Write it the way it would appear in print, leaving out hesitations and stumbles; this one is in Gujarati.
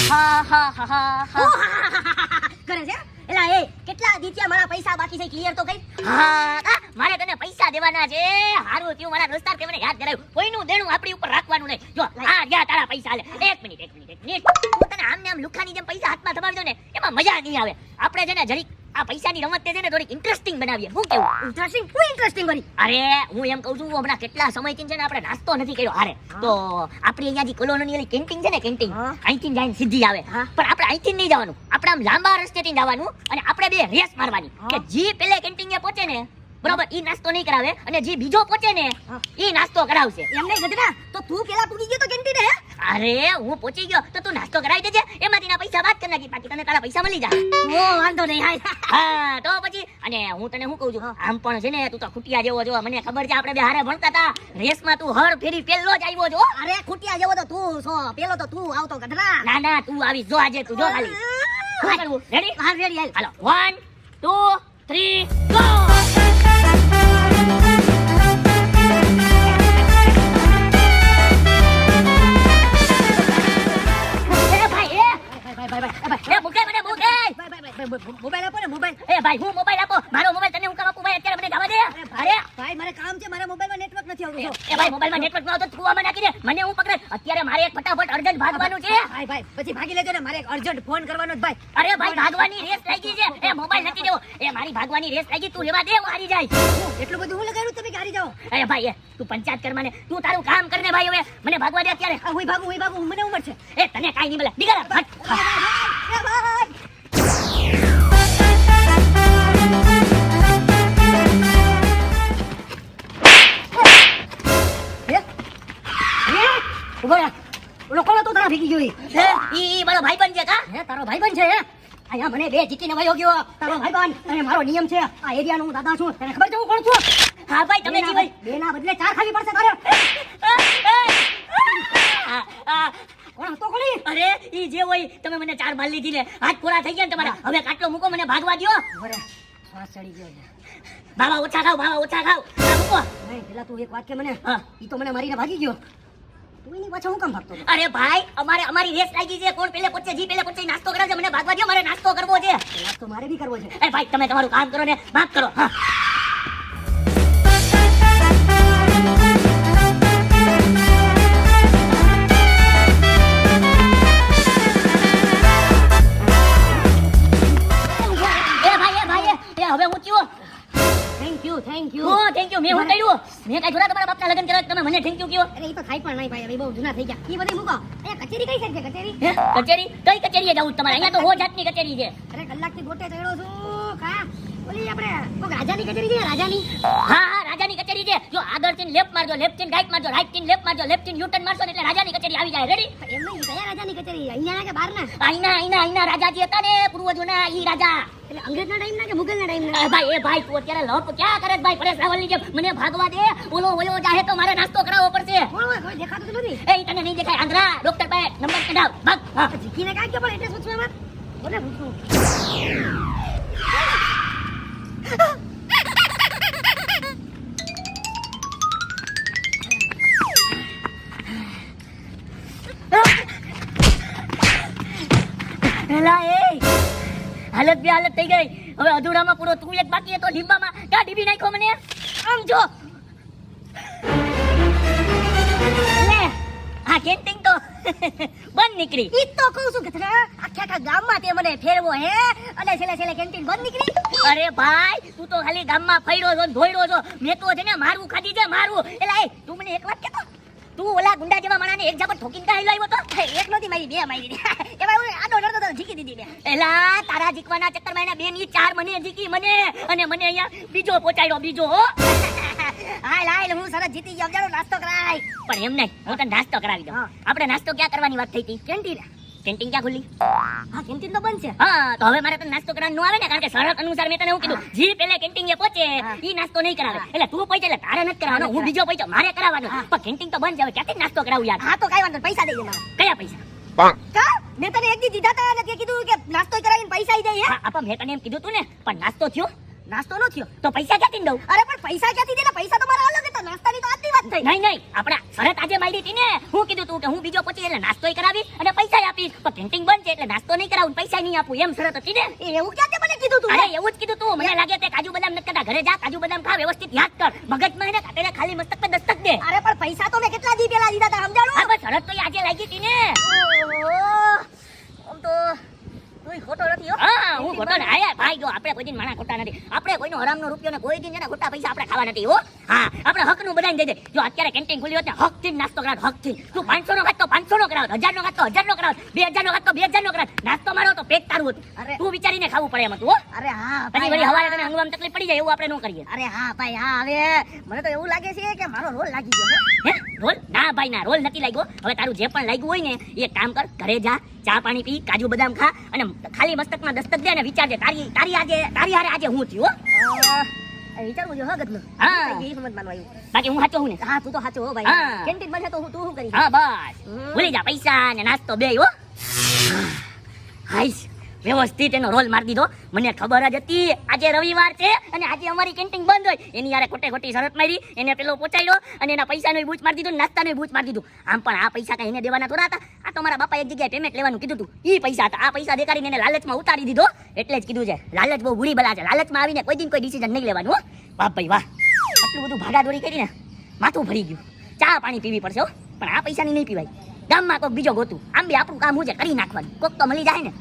હા હા હા હા હા કરે છે એલા એ કેટલા દીત્યા મારા પૈસા બાકી છે ક્લિયર તો કઈ હા મારે તને પૈસા દેવાના છે હારું થયું મારા દોસ્તાર તે મને યાદ કરાવ્યું કોઈનું દેણું આપણી ઉપર રાખવાનું નહીં જો આ ગયા તારા પૈસા લે એક મિનિટ હું તને આમ ને આમ લુખાની જેમ પૈસા હાથમાં થમાવી દઉં ને એમાં મજા નહીં આવે આપણે છે ને જરીક આ પૈસાની રમત છે ને થોડી ઇન્ટરેસ્ટિંગ બનાવીએ હું કેવું ઇન્ટરેસ્ટિંગ બની અરે હું એમ કહું છું હમણાં કેટલા સમયથી છે ને આપણે નાસ્તો નથી કર્યો અરે તો આપણી અહીંયા જે કોલોની કેન્ટીન છે ને કેન્ટીન અહીંથી જઈને સીધી આવે પણ આપણે અહીંથી નહીં જવાનું આપણે આમ લાંબા રસ્તેથી જવાનું અને આપણે બે રેસ મારવાની કે જે પેલે કેન્ટીને પહોંચે ને બરોબર ઈ નાસ્તો નહીં કરાવે અને જે બીજો પહોંચે ને ઈ નાસ્તો કરાવશે એમ નહીં ગધડા તો તું પેલા પૂરી ગયો તો કેન્ટીને હે અરે હું પહોંચી ગયો તો તું નાસ્તો કરાવી દેજે એમાંથી ના પૈસા બાદ કરી નાખી બાકી તને તારા પૈસા મળી જાય ઓ વાંધો નહીં હાય હા તો પછી અને હું તને શું કહું છું આમ પણ છે ને તું તો ખૂટિયા જેવો જો મને ખબર છે આપણે બે હારે ભણતા હતા રેસમાં તું હર ફેરી પેલો જ આવ્યો છો અરે ખૂટિયા જેવો તો તું છો પેલો તો તું આવતો ગધડા ના ના તું આવી જો આજે તું જો ખાલી શું કરવું રેડી હા રેડી હાલો 1 2 3 ગો મોબાઈલ આપો ને મોબાઈલ એ ભાઈ હું મોબાઈલ આપો મારો મોબાઈલ તને હું કામ આપું ભાઈ અત્યારે મને જવા દે અરે ભાઈ મારે કામ છે મારા મોબાઈલમાં નેટવર્ક નથી આવતું એ ભાઈ મોબાઈલમાં નેટવર્ક ન આવતો કુવામાં નાખી દે મને હું પકડે અત્યારે મારે એક ફટાફટ અર્જન્ટ ભાગવાનું છે ભાઈ ભાઈ પછી ભાગી લેજો ને મારે એક અર્જન્ટ ફોન કરવાનો જ ભાઈ અરે ભાઈ ભાગવાની રેસ લાગી છે એ મોબાઈલ નથી દેવો એ મારી ભાગવાની રેસ લાગી તું લેવા દે હું હારી જાય એટલું બધું હું લગાડ્યું તમે હારી જાઓ અરે ભાઈ તું પંચાયત કર મને તું તારું કામ કરને ભાઈ હવે મને ભાગવા દે અત્યારે હું ભાગું મને ઉંમર છે એ તને કાઈ નહીં મળે દીકરા કોનો તો તારા ભેગી ગયો ઈ મારો ભાઈબંધ છે કા હે તારો ભાઈબંધ છે હે અહીંયા મને બે જીતીને વયો ગયો તારો ભાઈબંધ અને મારો નિયમ છે આ એરિયાનો હું દાદા છું તને ખબર છે હું કોણ છું હા ભાઈ તમે જીવન બે ના બદલે ચાર ખાવી પડશે તારે કોણ હતો કોની અરે ઈ જે હોય તમે મને ચાર માલ લીધી ને હાથ પૂરા થઈ ગયા ને તમારા હવે કાટલો મૂકો મને ભાગવા દ્યો બરે શ્વાસ ચડી ગયો બાબા ઓછા ખાવ મૂકો નહીં પેલા તું એક વાત કે મને હા ઈ તો મને મારીને ભાગી ગયો તું એની પાછળ હું કામ ભાગતો હતો? અરે ભાઈ અમારી રેસ લાગી છે કોણ પેલે પહોંચે જી પેલે પહોંચે નાસ્તો કરાવજે મને ભાગવા દ્યો મારે નાસ્તો કરવો છે નાસ્તો મારે બી કરવો છે એ ભાઈ તમે તમારું કામ કરો ને ભાગ કરો હા હવે હું ચીવો થેન્ક યુ ઓ થેન્ક યુ મેં હું કર્યું મેં કઈ જોડા તમારા બાપના લગ્ન કર્યા તમે મને થેન્ક યુ કયો અરે ઈ તો થાય પણ નહીં ભાઈ હવે બહુ જૂના થઈ ગયા ઈ બધી મૂકો એ કચેરી કઈ છે કચેરી કચેરી કઈ કચેરીએ જવું તમારે અહીંયા તો હો જાતની કચેરી છે અરે કલાકથી ગોટે ચડ્યો છું કા ઓલી આપણે કોક રાજાની કચેરી છે રાજાની હા રાજાની કચેરી છે જો આગળથી લેફ્ટ મારજો લેફ્ટ થી રાઈટ મારજો રાઈટ થી લેફ્ટ મારજો લેફ્ટ થી યુટર્ન મારશો એટલે રાજાની કચેરી આવી જાય રેડી એમ નહીં કયા રાજાની કચેરી અહીંયા ના કે બહાર ના આઈના રાજાજી હતા ને પૂર્વજોના ઈ રાજા એટલે અંગ્રેજના ટાઈમ ના કે મુગલના ટાઈમ ના ભાઈ તું અત્યારે લપ ક્યાં કરે ભાઈ પરેશ રાવલની જેમ મને ભાગવા દે ઓલો જાહે તો મારે નાસ્તો કરાવવો પડશે કોણ હોય કોઈ દેખાતું તો નથી એ તને નહીં દેખાય આંધળા ડોક્ટર ભાઈ નંબર કઢાવ ભાગ હા જીકીને કાઈ કે પણ એટલે પૂછું એમાં બોલે પૂછું એલા એ હાલત બે હાલત થઈ ગઈ હવે અધૂરામાં પૂરો તું એક બાકી હતો ઢીંબામાં ક્યાં ઢીબી નાખ્યો મને આમ જો લે આ કેન્ટીન તો બંધ નીકળી ઈ તો કહું છું કે આખા ગામમાં તે મને ફેરવો હે અને છેલ્લે કેન્ટીન બંધ નીકળી અરે ભાઈ તું તો ખાલી ગામમાં ફર્યો છો ને ધોઈડો છો મેં તો છે ને મારવું ખાધી છે મારવું એલા એ તું મને એક વાત કહેતો તું ઓલા ગુંડા જેવા માણાને એક ઝાપટ ઠોકીને કાઈ લાવ્યો તો એક નોતી મારી બે મારી એમાં હું આડો નડતો તો જીકી દીધી બે એલા તારા જીકવાના ચક્કરમાં એના બે ની ચાર મને જીકી મને અને મને અહીંયા બીજો પહોંચાડ્યો બીજો હાલ હું સરસ જીતી ગયો જાણો નાસ્તો કરાય પણ એમ નહીં હું તને નાસ્તો કરાવી દઉં આપણે નાસ્તો ક્યાં કરવાની વાત થઈ હતી કેન્ટીન ક્યાં ખુલ્લી હા કેન્ટીન તો બંધ છે હા તો હવે મારે તને નાસ્તો કરવાનું આવે ને કારણ કે શરત અનુસાર મેં તને એવું કીધું જી પેલે કેન્ટીન એ પહોંચે ઈ નાસ્તો નહીં કરાવે એટલે તું પહોંચે એટલે તારે નથી કરાવવાનો હું બીજો પહોંચ્યો મારે કરાવવાનો પણ કેન્ટીન તો બંધ છે હવે ક્યાંથી નાસ્તો કરાવું યાર હા તો કાઈ વાંધો પૈસા દઈ દે મારા કયા પૈસા કા મેં તને એક દી દીધા હતા અને તે કીધું કે નાસ્તો કરાવીને પૈસા આવી જાય આપા મેં તને એમ કીધું તું ને પણ નાસ્તો થયો નાસ્તો નો થયો તો પૈસા ક્યાંથી દઉં અરે પણ પૈસા ક્યાંથી દે પૈસા તો મારા અલગ તો નાસ્તાની તો આટલી વાત થઈ. નહીં આપણા શરત આજે મારી હતી ને. હું કીધું તું કે હું બીજો પછી એટલે નાસ્તોય કરાવી અને પૈસા આપીશ. પણ કેન્ટીન બંધ છે એટલે નાસ્તો નહીં કરાવું પૈસા નહીં આપું એમ શરત હતી ને. એવું ક્યાં તે મને કીધું તું? અરે એવું જ કીધું તું. મને લાગે તે કાજુ બદામ નથી કરતા. ઘરે જા કાજુ બદામ ખા, વ્યવસ્થિત યાદ કર. મગજમાં એને કાટેને ખાલી મસ્તક પર દસ્તક દે. અરે પણ પૈસા તો મેં કેટલા દી પહેલા દીધા હતા સમજાણું? હા બસ શરત તો આજે લાગી હતી ને. આમ તો તુંય ખોટો નથી હો. હા હું ખોટો ને આયા ભાઈ જો આપણે કોઈ દિન માણા ખોટા નથી. આપણે કોઈનો હરામનો રૂપિયો ને કોઈ દિન છે ને ખોટા પૈસા આપણે ખાવા નથી હો. હા આપણે હકનું બધાને દઈ દે. જો અત્યારે કેન્ટીન ખુલી હોત ને હકથી જ નાસ્તો કરાવત હકથી. તું 500 નો ખાત તો 500 નો કરાવત, 1000 નો ખાત તો 1000 નો કરાવત, 2000 નો ખાત તો 2000 નો કરાવત. નાસ્તો મારો તો પેટ તારું હતું. અરે. તું વિચારીને ખાવું પડે એમ હતું હો. અરે હા પછી ભાઈ, વળી હા. હવારે તને અંગવામાં તકલીફ પડી જાય એવું આપણે ન કરીએ. અરે હા ભાઈ હા. હવે મને તો એવું લાગે છે કે મારો રોલ લાગી ગયો હે. હે રોલ? ના ભાઈ ના, રોલ નથી લાગ્યો. હવે તારું જે પણ લાગ્યું હોય ને એ એક કામ કર, ઘરે જા, ચા પાણી પી, કાજુ બદામ ખા અને ખાલી મસ્તકમાં દસ્તક દે અને વિચારજે તારી હારે આજે હું થયું હો. વિચારવું જો હગતનું. હા. એ સમજવાનું આવ્યું. બાકી હું સાચો હું ને. હા તું તો સાચો હો ભાઈ. હા. કેન્ટીન બંધ છે તો તું શું કરીશ? હા બસ ભૂલી જા પૈસા ને નાસ્તો બે હો. હાઈશ વ્યવસ્થિત એનો રોલ મારી દીધો. મને ખબર જ હતી આજે રવિવાર છે અને આજે અમારી કેન્ટીન બંધ હોય. એની યારે ખોટી શરત મારી, એને પેલો પહોંચાડ્યો અને એના પૈસાનો બૂચ મારી દીધું, નાસ્તાનો બૂચ મારી દીધું. આમ પણ આ પૈસા કઈ એને દેવાના થોડા હતા. આ તો મારા બાપા એક જગ્યાએ પેમેન્ટ લેવાનું કીધું હતું. ઈ પૈસા હતા. આ પૈસા દેખાડીને એને લાલચમાં ઉતારી દીધો. એટલે જ કીધું છે લાલચ બહુ બુરી બલા છે. લાલચમાં આવીને કોઈ દિન કોઈ ડિસિઝન નહીં લેવાનું હો. વાહ ભાઈ વાહ, આટલું બધું ભાગાદોડી કરીને માથું ભરી ગયું. ચા પાણી પીવી પડશે હો, પણ આ પૈસાની નહીં પીવાય. ગામમાં કોઈક બીજો ગોતું. આમ બી આપણું કામ હું છે કરી નાખવાનું. કોક તો મળી જાય ને.